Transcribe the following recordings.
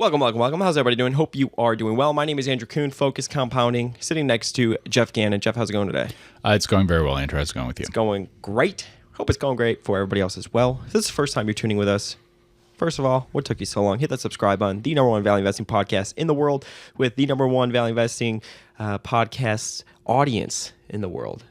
Welcome. How's everybody doing? Hope you are doing well. My name is Andrew Kuhn, Focus Compounding, sitting next to Geoff Gannon. Jeff, how's it going today? It's going very well, Andrew. How's it going with you? It's going great. Hope it's going great for everybody else as well. If this is the first time you're tuning with us, first of all, what took you so long? Hit that subscribe button. The number one value investing podcast in the world with the number one value investing podcast audience in the world.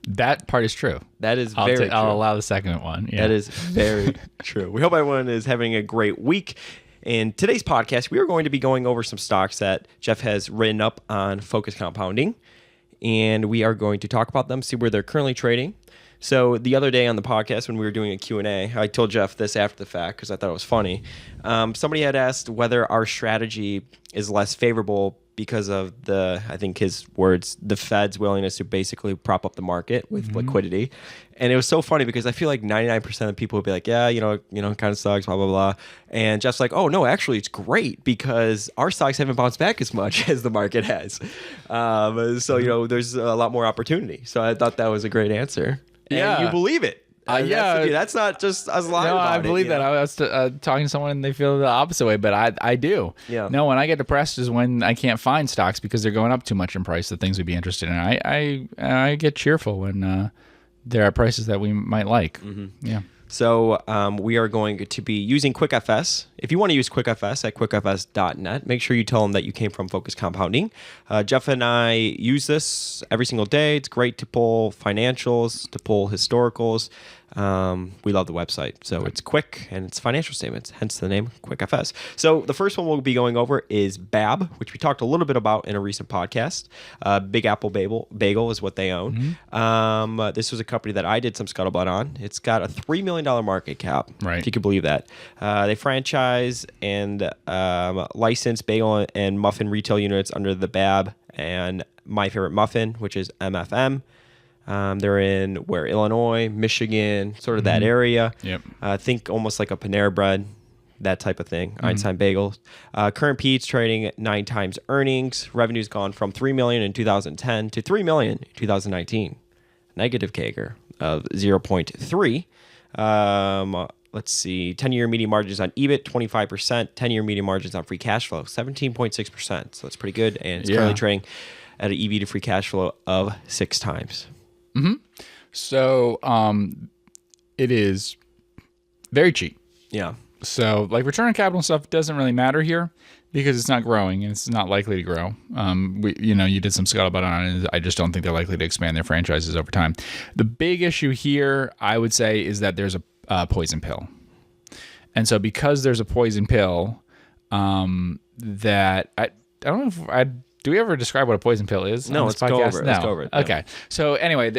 That part is true. That is very true. I'll allow the second one. Yeah. That is very true. We hope everyone is having a great week. In today's podcast, we are going to be going over some stocks that Jeff has written up on Focus Compounding, and we are going to talk about them, see where they're currently trading. So the other day on the podcast when we were doing a Q&A, I told Jeff this after the fact because I thought it was funny. Somebody had asked whether our strategy is less favorable because of I think his words, the Fed's willingness to basically prop up the market with liquidity. And it was so funny because I feel like 99% of people would be like, yeah, you know, kind of sucks, blah, blah, blah. And Jeff's like, oh, no, actually, it's great because our stocks haven't bounced back as much as the market has. So, there's a lot more opportunity. So I thought that was a great answer. And you believe it. That's not just us lying about it. No, I believe that. I was talking to someone and they feel the opposite way, but I do. Yeah. No, when I get depressed is when I can't find stocks because they're going up too much in price that things would be interested in. I get cheerful when there are prices that we might like. Mm-hmm. Yeah. So we are going to be using QuickFS. If you want to use QuickFS at quickfs.net, make sure you tell them that you came from Focus Compounding. Jeff and I use this every single day. It's great to pull financials, to pull historicals. We love the website. So it's quick and it's financial statements, hence the name QuickFS. So the first one we'll be going over is BAB, which we talked a little bit about in a recent podcast. Big Apple Bagel is what they own. Mm-hmm. This was a company that I did some scuttlebutt on. It's got a $3 million market cap, right? If you could believe that. They franchise and license bagel and muffin retail units under the BAB and My Favorite Muffin, which is MFM. They're in Illinois, Michigan, sort of that area. Yep. Think almost like a Panera Bread, that type of thing. Einstein Bagels. Current P/E's trading at 9 times earnings. Revenue's gone from $3 million in 2010 to $3 million in 2019. Negative CAGR of 0.3. Let's see. 10-year median margins on EBIT, 25%. 10-year median margins on free cash flow, 17.6%. So that's pretty good. And it's currently trading at an EV to free cash flow of 6 times. Mm-hmm. So it is very cheap. Yeah. So like return on capital and stuff doesn't really matter here because it's not growing and it's not likely to grow. You did some scuttlebutt on it. I just don't think they're likely to expand their franchises over time. The big issue here, I would say, is that there's a poison pill. And so because there's a poison pill, that I don't know if do we ever describe what a poison pill is? No, let's go over it. No. Let's go over it. Okay. So anyway,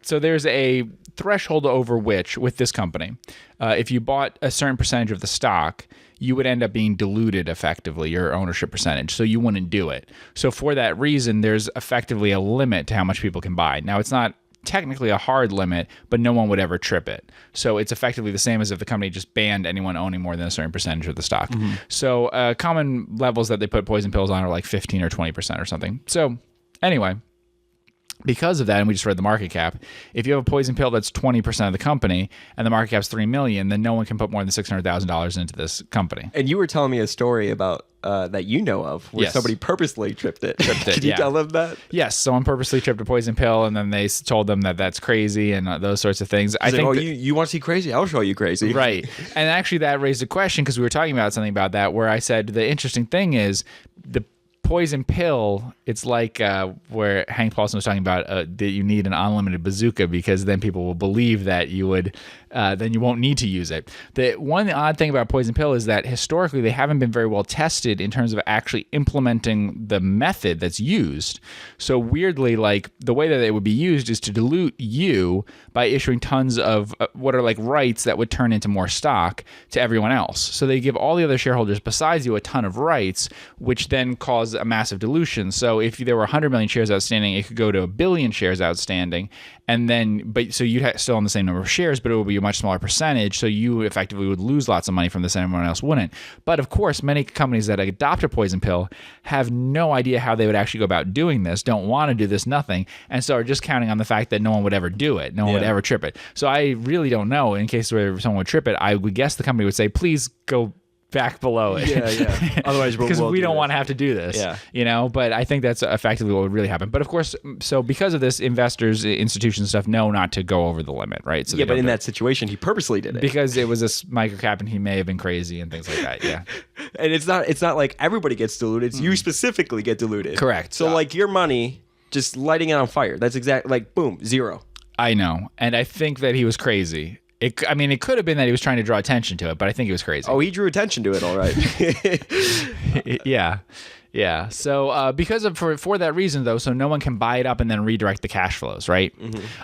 so there's a threshold over which, with this company, if you bought a certain percentage of the stock, you would end up being diluted effectively, your ownership percentage. So you wouldn't do it. So for that reason, there's effectively a limit to how much people can buy. Now, it's not technically a hard limit, but no one would ever trip it. So it's effectively the same as if the company just banned anyone owning more than a certain percentage of the stock. Mm-hmm. So common levels that they put poison pills on are like 15 or 20% or something. So anyway, because of that, and we just read the market cap, if you have a poison pill that's 20% of the company and the market cap's $3 million, then no one can put more than $600,000 into this company. And you were telling me a story about that you know of where somebody purposely tripped it. Can you tell them that? Yes, someone purposely tripped a poison pill, and then they told them that that's crazy and those sorts of things. I think, you want to see crazy? I'll show you crazy. Right. And actually that raised a question because we were talking about something about that where I said the interesting thing is the poison pill, it's like where Hank Paulson was talking about that you need an unlimited bazooka because then people will believe that you would, then you won't need to use it. The one odd thing about poison pill is that historically they haven't been very well tested in terms of actually implementing the method that's used. So weirdly, like the way that it would be used is to dilute you by issuing tons of what are like rights that would turn into more stock to everyone else. So they give all the other shareholders besides you a ton of rights, which then cause a massive dilution. So if there were 100 million shares outstanding, it could go to 1 billion shares outstanding, and then so you'd still own the same number of shares, but it would be a much smaller percentage. So you effectively would lose lots of money from this, and everyone else wouldn't. But of course, many companies that adopt a poison pill have no idea how they would actually go about doing this, don't want to do this, nothing, and so are just counting on the fact that no one would ever do it, no one would ever trip it. So I really don't know. In case where someone would trip it, I would guess the company would say, please go back below it. Yeah. Otherwise, because we don't want to have to do this. Yeah. But I think that's effectively what would really happen. But of course, so because of this, investors, institutions, and stuff know not to go over the limit, right? So but in that situation, he purposely did it because it was a micro cap, and he may have been crazy and things like that. Yeah. And it's not like everybody gets diluted. It's you specifically get diluted. Correct. So like your money, just lighting it on fire. That's exactly like boom, zero. I know, and I think that he was crazy. It could have been that he was trying to draw attention to it, but I think he was crazy. Oh, he drew attention to it, all right. Yeah. So for that reason, though, so no one can buy it up and then redirect the cash flows, right?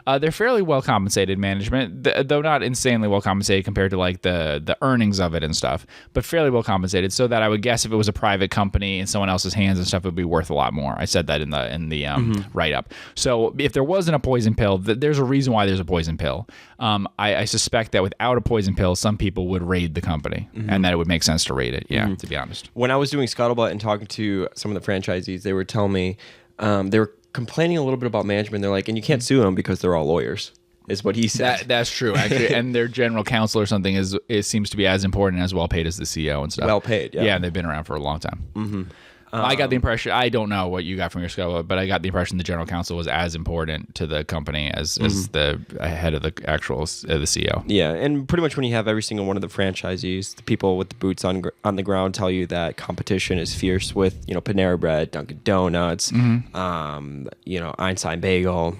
They're fairly well compensated management, though not insanely well compensated compared to like the earnings of it and stuff, but fairly well compensated. So that I would guess if it was a private company in someone else's hands and stuff, it would be worth a lot more. I said that in the write up. So if there wasn't a poison pill, there's a reason why there's a poison pill. I suspect that without a poison pill, some people would raid the company, and that it would make sense to raid it. Yeah, to be honest. When I was doing Scuttlebutt and talking to some of the franchisees, they were telling me they were complaining a little bit about management. They're like, and you can't sue them because they're all lawyers, is what he said. That's true, actually. And their general counsel or something seems to be as important, as well paid as the CEO and stuff. Well paid, yeah. Yeah, and they've been around for a long time. I got the impression, I don't know what you got from your Scuttlebutt, but I got the impression the general counsel was as important to the company as the head of the actual the CEO. Yeah, and pretty much when you have every single one of the franchisees, the people with the boots on the ground tell you that competition is fierce with, Panera Bread, Dunkin' Donuts, Einstein Bagel.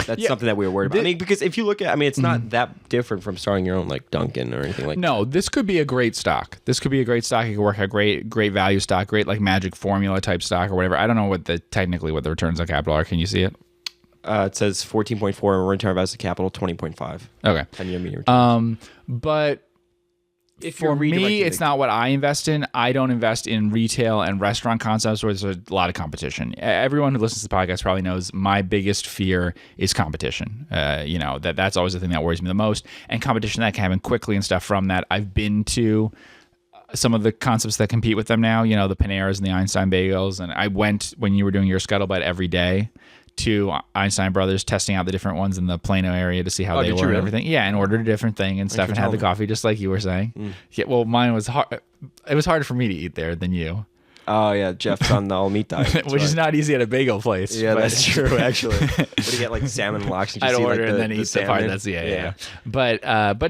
That's something that we were worried about. Because if you look at, it's not that different from starting your own like Dunkin' or anything like that. No, this could be a great stock. It could work a great value stock, great like magic formula type stock or whatever. I don't know what the returns on capital are. Can you see it? It says 14.4 return on invested capital, 20.5. Okay. 10-year median returns. But for me, it's not what I invest in. I don't invest in retail and restaurant concepts where there's a lot of competition. Everyone who listens to the podcast probably knows my biggest fear is competition. That's always the thing that worries me the most. And competition that can happen quickly and stuff from that. I've been to some of the concepts that compete with them now, the Paneras and the Einstein Bagels. And I went, when you were doing your Scuttlebutt, every day to Einstein Brothers, testing out the different ones in the Plano area to see how they were and everything. Yeah, and ordered a different thing and stuff and had the coffee just like you were saying. Yeah, well, mine was hard. It was harder for me to eat there than you. Oh, yeah, Jeff's on the all-meat diet. Which is not easy at a bagel place. Yeah, that's true, actually. What do you get, like salmon lox? I'd order and then eat the part. That's yeah. But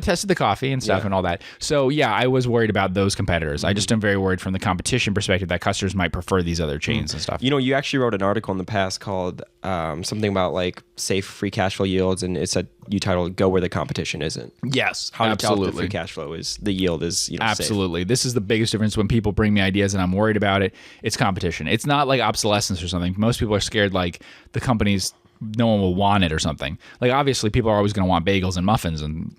tested the coffee and stuff and all that. So, yeah, I was worried about those competitors. I just am very worried from the competition perspective that customers might prefer these other chains and stuff. You actually wrote an article in the past called something about, like, safe free cash flow yields, and it said you titled "Go Where the Competition Isn't." Yes, how to tell if the free cash flow is the yield is absolutely safe. This is the biggest difference when people bring me ideas and I'm worried about it. It's competition. It's not like obsolescence or something. Most people are scared like the companies, no one will want it or something. Like obviously people are always going to want bagels and muffins and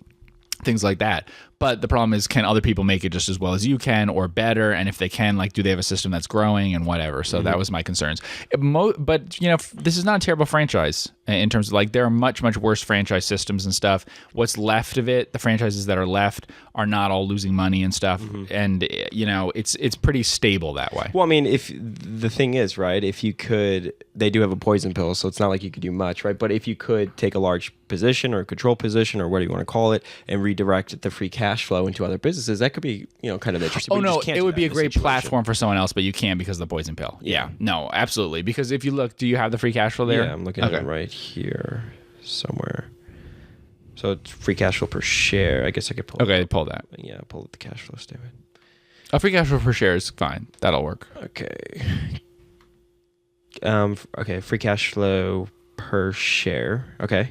things like that. But the problem is, can other people make it just as well as you can or better? And if they can, like, do they have a system that's growing and whatever? So that was my concerns. But, this is not a terrible franchise in terms of, like, there are much, much worse franchise systems and stuff. What's left of it, the franchises that are left are not all losing money and stuff. And, it's pretty stable that way. Well, if the thing is, right, if you could, they do have a poison pill, so it's not like you could do much, right? But if you could take a large position or a control position or whatever you want to call it and redirect the free cash flow into other businesses, that could be kind of interesting. Oh no, it would be a great platform for someone else, but you can't because of the poison pill. Yeah, no, absolutely. Because if you look, do you have the free cash flow there? Yeah, I'm looking at it right here somewhere. So it's free cash flow per share. I guess I could pull. Okay, pull that. Yeah, pull up the cash flow statement. A free cash flow per share is fine. That'll work. Okay. Free cash flow per share. Okay.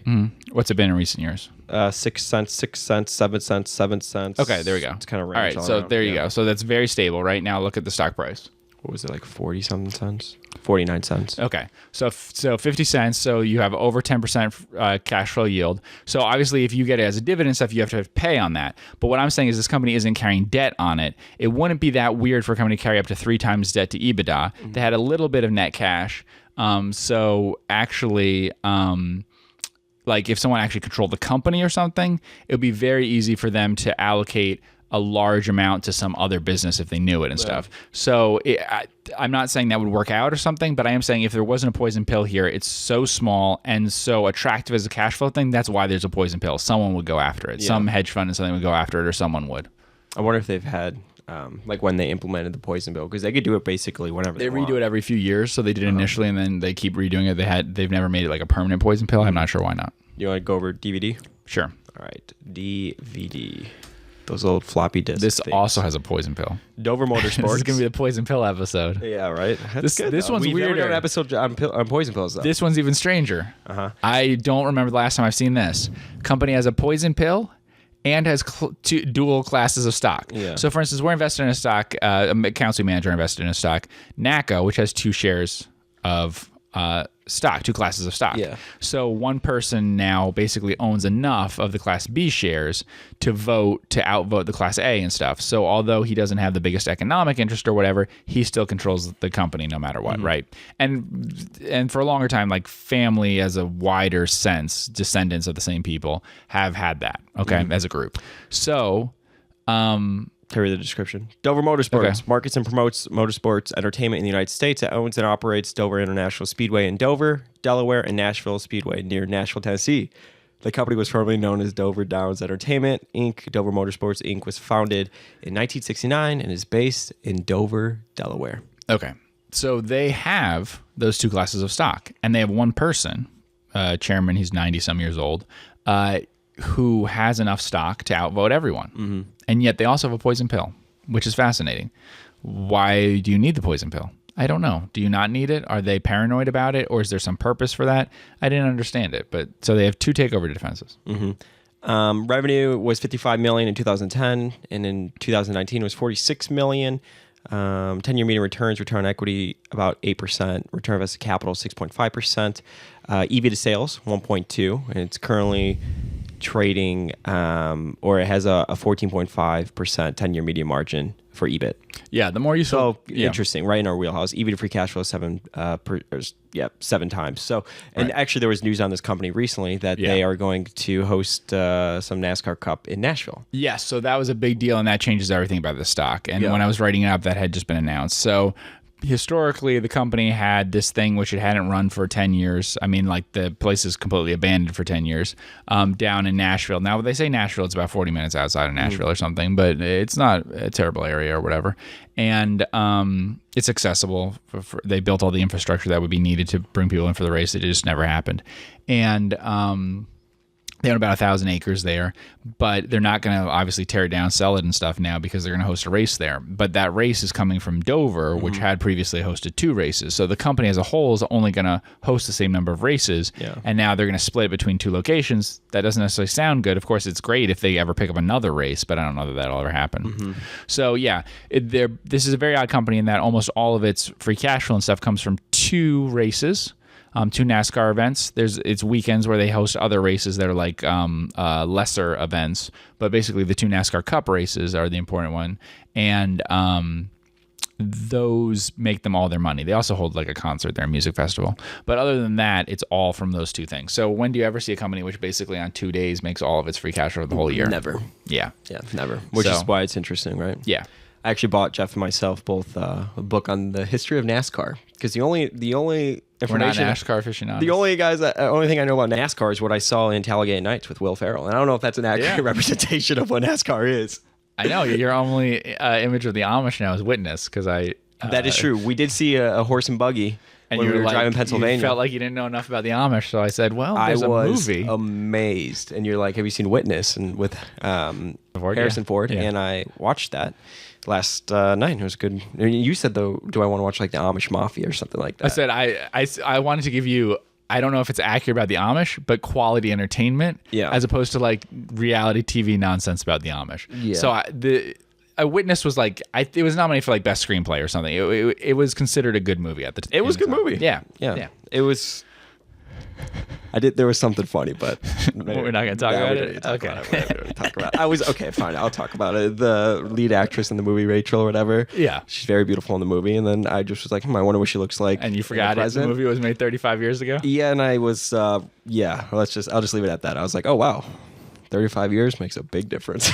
What's it been in recent years? 6 cents, 6 cents, 7 cents, 7 cents. Okay, there we go. It's kind of range. All right, so around. there you go. So that's very stable. Right now, look at the stock price. What was it, like 40-something cents? 49 cents. Okay, so 50 cents. So you have over 10% cash flow yield. So obviously, if you get it as a dividend stuff, you have to pay on that. But what I'm saying is this company isn't carrying debt on it. It wouldn't be that weird for a company to carry up to 3 times debt to EBITDA. They had a little bit of net cash. So actually, like if someone actually controlled the company or something, it would be very easy for them to allocate a large amount to some other business if they knew it and stuff. So I'm not saying that would work out or something, but I am saying if there wasn't a poison pill here, it's so small and so attractive as a cash flow thing. That's why there's a poison pill. Someone would go after it. Some hedge fund and something would go after it, or someone would. I wonder if they've had like when they implemented the poison bill, because they could do it basically whenever They they want. redo it every few years, so they did initially, and then they keep redoing it. They've never made it like a permanent poison pill. I'm not sure why not. You want to go over DVD? Sure. All right, DVD. Those old floppy disks. This things. also has a poison pill. Dover Motorsports. This is gonna be the poison pill episode. Yeah, right. That's good. This though. one's We've never weirder. done an episode on poison pills though. This one's even stranger. I don't remember the last time I've seen this. Company has a poison pill and has two dual classes of stock. Yeah. So, for instance, we're invested in a stock. A counseling manager invested in a stock, NACA, which has 2 shares of stock, 2 classes of stock. Yeah. So one person now basically owns enough of the Class B shares to outvote the Class A and stuff. So although he doesn't have the biggest economic interest or whatever, he still controls the company no matter what, right? And for a longer time, like family as a wider sense, descendants of the same people have had that, okay, as a group. So Carry the description. Dover Motorsports Okay. markets and promotes motorsports entertainment in the United States. It owns and operates Dover International Speedway in Dover, Delaware, and Nashville Speedway near Nashville, Tennessee. The company was formerly known as Dover Downs Entertainment, Inc. Dover Motorsports, Inc. was founded in 1969 and is based in Dover, Delaware. Okay. So they have those 2 classes of stock, and they have one person, chairman, he's 90-some years old, who has enough stock to outvote everyone. And yet they also have a poison pill, which is fascinating. Why do you need the poison pill? I don't know. Do you not need it? Are they paranoid about it, or is there some purpose for that? I didn't understand it. But so they have 2 takeover defenses. Revenue was $55 million in 2010, and in 2019 it was $46 million. 10-year median returns, return on equity about 8%, return on invested capital 6.5%, EV to sales 1.2, and it's currently trading, or it has a 14.5% 10-year median margin for EBIT. Yeah, the more you So yeah. interesting, right in our wheelhouse. EV to free cash flow 7 times. So, and actually, there was news on this company recently that they are going to host some NASCAR Cup in Nashville. Yes, so that was a big deal, and that changes everything about the stock. And when I was writing it up, that had just been announced. So historically, the company had this thing which it hadn't run for 10 years. I mean, like the place is completely abandoned for 10 years, down in Nashville. Now, when they say Nashville, it's about 40 minutes outside of Nashville or something, but it's not a terrible area or whatever. And it's accessible. They built all the infrastructure that would be needed to bring people in for the race. It just never happened. And they own about 1,000 acres there, but they're not going to obviously tear it down, sell it and stuff now because they're going to host a race there. But that race is coming from Dover, which had previously hosted 2 races. So the company as a whole is only going to host the same number of races, and now they're going to split it between 2 locations. That doesn't necessarily sound good. Of course, it's great if they ever pick up another race, but I don't know that that'll ever happen. So yeah, this is a very odd company in that almost all of its free cash flow and stuff comes from 2 races. 2 NASCAR events. It's weekends where they host other races that are like lesser events, but basically the 2 NASCAR Cup races are the important one, and those make them all their money. They also hold like a concert there, a music festival, but other than that, it's all from those 2 things. So when do you ever see a company which basically on 2 days makes all of its free cash flow the whole year? Never. Yeah, Never. Which is why it's interesting, right? Yeah. I actually bought Jeff and myself both a book on the history of NASCAR, because the only We're not information, NASCAR aficionados. the only thing I know about NASCAR is what I saw in Talladega Nights with Will Ferrell, and I don't know if that's an accurate representation of what NASCAR is. I know your only image of the Amish now is Witness, because That is true. We did see a horse and buggy and when you we were like, driving Pennsylvania. You felt like you didn't know enough about the Amish, so I said, "Well, there's I was a movie." amazed, and you're like, "Have you seen Witness?" And with Harrison Ford, and I watched that last night. It was good. You said though, do I want to watch like the Amish Mafia or something like that? I said I wanted to give you. I don't know if it's accurate about the Amish, but quality entertainment, as opposed to like reality TV nonsense about the Amish. Yeah. So A Witness was like it was nominated for like best screenplay or something. It was considered a good movie at the time. It was a good movie. Yeah. It was. There was something funny, but we're not going to talk about it. Okay. I was okay. Fine, I'll talk about it. The lead actress in the movie, Rachel or whatever. Yeah, she's very beautiful in the movie, and then I just was like, I wonder what she looks like. And you forgot it. The movie was made 35 years ago. Yeah, and I was I'll just leave it at that. I was like, oh wow, 35 years makes a big difference.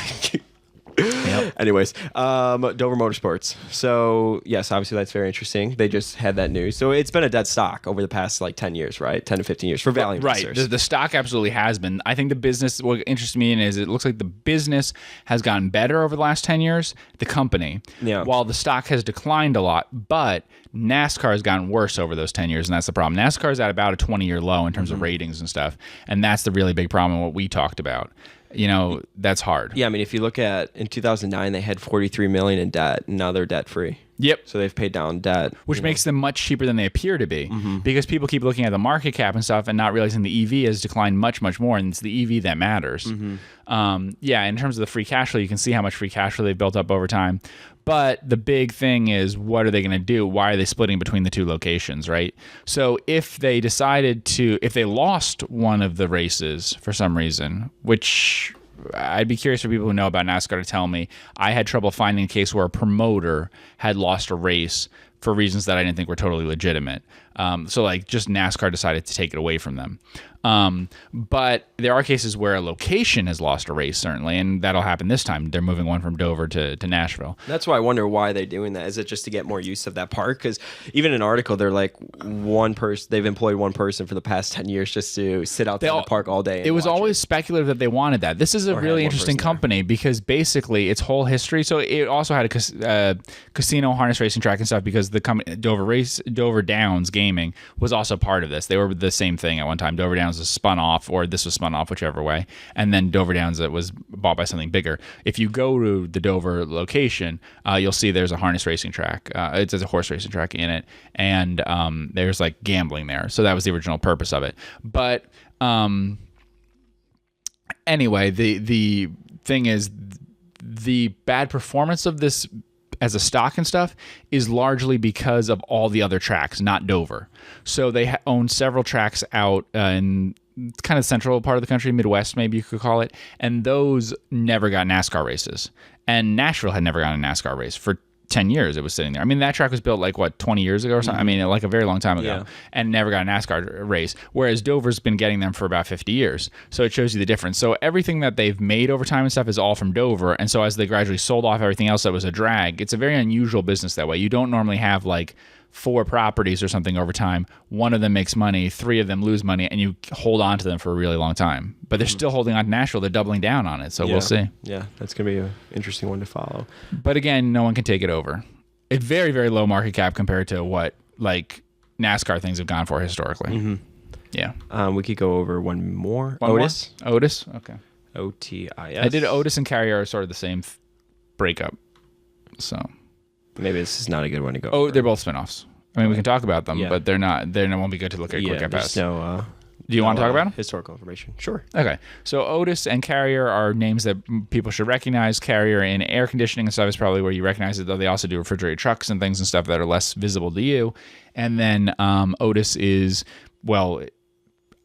Yep. Anyways, Dover Motorsports. So yes, obviously that's very interesting. They just had that news. So it's been a dead stock over the past like 10 years, right? 10 to 15 years for value investors. Right. The stock absolutely has been. I think the business, what interests me in is it looks like the business has gotten better over the last 10 years, the company, while the stock has declined a lot. But NASCAR has gotten worse over those 10 years, and that's the problem. NASCAR is at about a 20-year low in terms of ratings and stuff, and that's the really big problem, what we talked about. You know, that's hard. Yeah, I mean, if you look at in 2009, they had $43 million in debt, and now they're debt free. Yep. So they've paid down debt, which makes them much cheaper than they appear to be, because people keep looking at the market cap and stuff and not realizing the EV has declined much, much more, and it's the EV that matters. In terms of the free cash flow, you can see how much free cash flow they've built up over time. But the big thing is, what are they going to do? Why are they splitting between the two locations, right? So if they if they lost one of the races for some reason, which I'd be curious for people who know about NASCAR to tell me. I had trouble finding a case where a promoter had lost a race for reasons that I didn't think were totally legitimate. So like just NASCAR decided to take it away from them. But there are cases where a location has lost a race, certainly, and that'll happen this time. They're moving one from Dover to Nashville. That's why I wonder why they're doing that. Is it just to get more use of that park? Because even in an article, they're like they've employed one person for the past 10 years just to sit out there in the park all day. It was always speculative that they wanted that. This is a really interesting company because basically its whole history. So it also had a casino, harness racing track and stuff because the company Dover Downs Gaming was also part of this. They were the same thing at one time. Dover Downs was spun off, or this was spun off, whichever way, and then Dover Downs was bought by something bigger. If you go to the Dover location, you'll see there's a harness racing track. It's a horse racing track in it, and there's like gambling there. So that was the original purpose of it. But anyway, the thing is, the bad performance of this as a stock and stuff is largely because of all the other tracks, not Dover. So they own several tracks out in kind of central part of the country, Midwest maybe you could call it, and those never got NASCAR races. And Nashville had never gotten a NASCAR race for 10 years. It was sitting there. I mean, that track was built like 20 years ago or something. I mean, like a very long time ago, and never got a NASCAR race. Whereas Dover's been getting them for about 50 years. So it shows you the difference. So everything that they've made over time and stuff is all from Dover. And so as they gradually sold off everything else that was a drag, it's a very unusual business that way. You don't normally have like 4 properties or something over time. One of them makes money, 3 of them lose money, and you hold on to them for a really long time. But they're still holding on to Nashville. They're doubling down on it. So we'll see. Yeah, that's going to be an interesting one to follow. But again, no one can take it over. A very, very low market cap compared to what like NASCAR things have gone for historically. Yeah. We could go over one more. Otis. Otis? Okay. OTIS. I did Otis and Carrier are sort of the same breakup. So maybe this is not a good one to go over. over. They're both spinoffs. I mean, we can talk about them, but they're not. They won't be good to look at quick at best. Do you want to talk about them? Historical information. Sure. Okay. So Otis and Carrier are names that people should recognize. Carrier in air conditioning and stuff is probably where you recognize it, though they also do refrigerated trucks and things and stuff that are less visible to you. And then Otis is, well,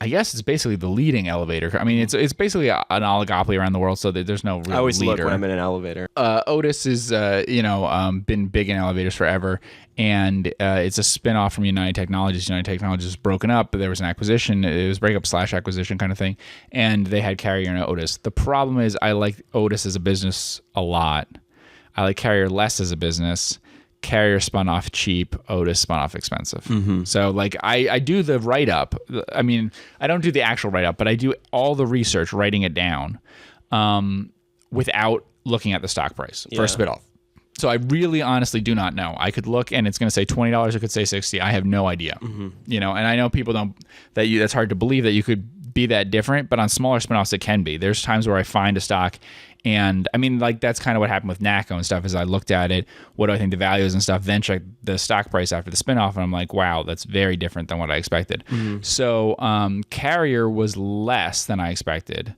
I guess it's basically the leading elevator. I mean, it's basically an oligopoly around the world, so that there's no real leader. I always look when I'm in an elevator. Otis is, been big in elevators forever, and it's a spinoff from United Technologies. United Technologies was broken up, but there was an acquisition. It was breakup / acquisition kind of thing, and they had Carrier and Otis. The problem is I like Otis as a business a lot. I like Carrier less as a business. Carrier spun off cheap, Otis spun off expensive. So like I do the write-up. I mean, I don't do the actual write-up, but I do all the research, writing it down without looking at the stock price for a spin-off. So I really honestly do not know. I could look and it's going to say $20, it could say $60. I have no idea. And I know people that's hard to believe that you could be that different, but on smaller spin-offs it can be. There's times where I find a stock and I mean, like that's kind of what happened with NACO and stuff. Is I looked at it, what do I think the value is and stuff, then checked the stock price after the spinoff, and I'm like, wow, that's very different than what I expected. So Carrier was less than I expected,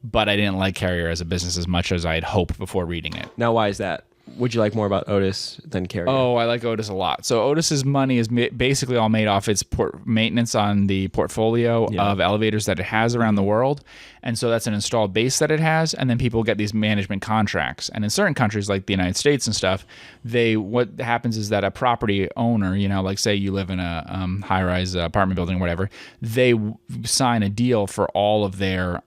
but I didn't like Carrier as a business as much as I had hoped before reading it. Now, why is that? Would you like more about Otis than Carrier? Oh, I like Otis a lot. So Otis's money is basically all made off its maintenance on the portfolio of elevators that it has around the world. And so that's an installed base that it has. And then people get these management contracts. And in certain countries like the United States and stuff, what happens is that a property owner, like say you live in a high-rise apartment building or whatever, they sign a deal for all of their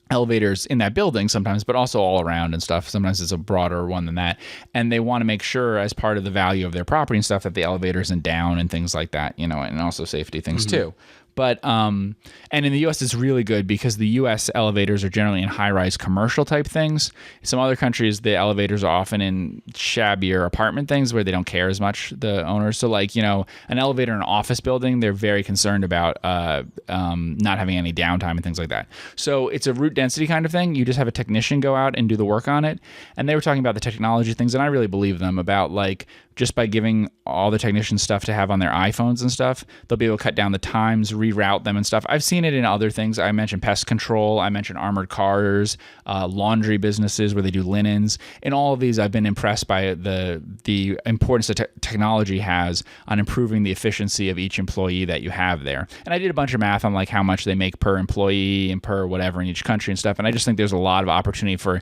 elevators in that building sometimes, but also all around and stuff. Sometimes it's a broader one than that. And they want to make sure, as part of the value of their property and stuff, that the elevator isn't down and things like that, and also safety things too. But and in the U.S. it's really good because the U.S. elevators are generally in high-rise commercial type things. Some other countries, the elevators are often in shabbier apartment things where they don't care as much, the owners. So an elevator in an office building, they're very concerned about not having any downtime and things like that. So it's a route density kind of thing. You just have a technician go out and do the work on it. And they were talking about the technology things, and I really believe them about just by giving all the technicians stuff to have on their iPhones and stuff, they'll be able to cut down the times, reroute them and stuff. I've seen it in other things. I mentioned pest control. I mentioned armored cars, laundry businesses where they do linens. In all of these, I've been impressed by the importance that technology has on improving the efficiency of each employee that you have there. And I did a bunch of math on how much they make per employee and per whatever in each country and stuff. And I just think there's a lot of opportunity for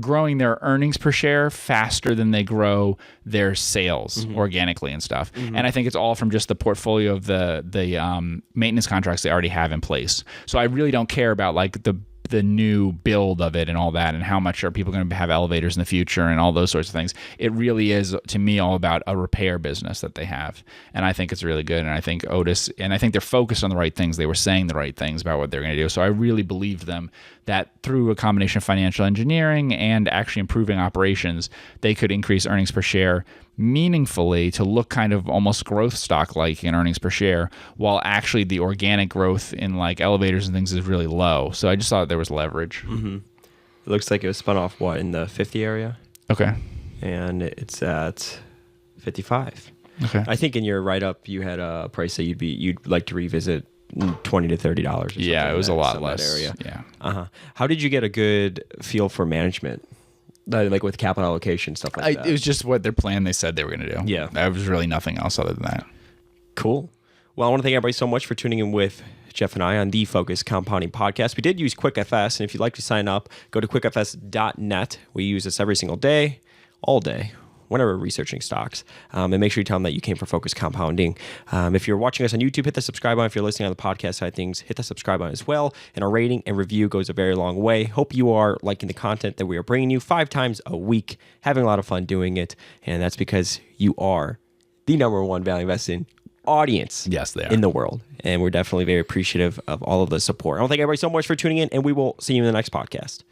growing their earnings per share faster than they grow their sales organically and stuff. And I think it's all from just the portfolio of the maintenance contracts they already have in place. So I really don't care about the new build of it and all that, and how much are people going to have elevators in the future and all those sorts of things. It really is, to me, all about a repair business that they have. And I think it's really good. And I think Otis, and I think they're focused on the right things. They were saying the right things about what they're going to do. So I really believe them that through a combination of financial engineering and actually improving operations, they could increase earnings per share meaningfully to look kind of almost growth stock like in earnings per share, while actually the organic growth in elevators and things is really low. So I just thought there was leverage. It looks like it was spun off in the 50 area. Okay. And it's at 55. Okay. I think in your write-up you had a price that you'd like to revisit $20 to $30 or something. Yeah, it was a lot less. Area. Yeah. How did you get a good feel for management? With capital allocation, stuff like that. It was just what their plan they said they were going to do. Yeah. There was really nothing else other than that. Cool. Well, I want to thank everybody so much for tuning in with Geoff and I on the Focus Compounding Podcast. We did use QuickFS, and if you'd like to sign up, go to quickfs.net. We use this every single day, all day, whenever we're researching stocks. And make sure you tell them that you came from Focus Compounding. If you're watching us on YouTube, hit the subscribe button. If you're listening on the podcast side of things, hit the subscribe button as well. And a rating and review goes a very long way. Hope you are liking the content that we are bringing you 5 times a week, having a lot of fun doing it. And that's because you are the number one value investing audience in the world. And we're definitely very appreciative of all of the support. I want to thank everybody so much for tuning in, and we will see you in the next podcast.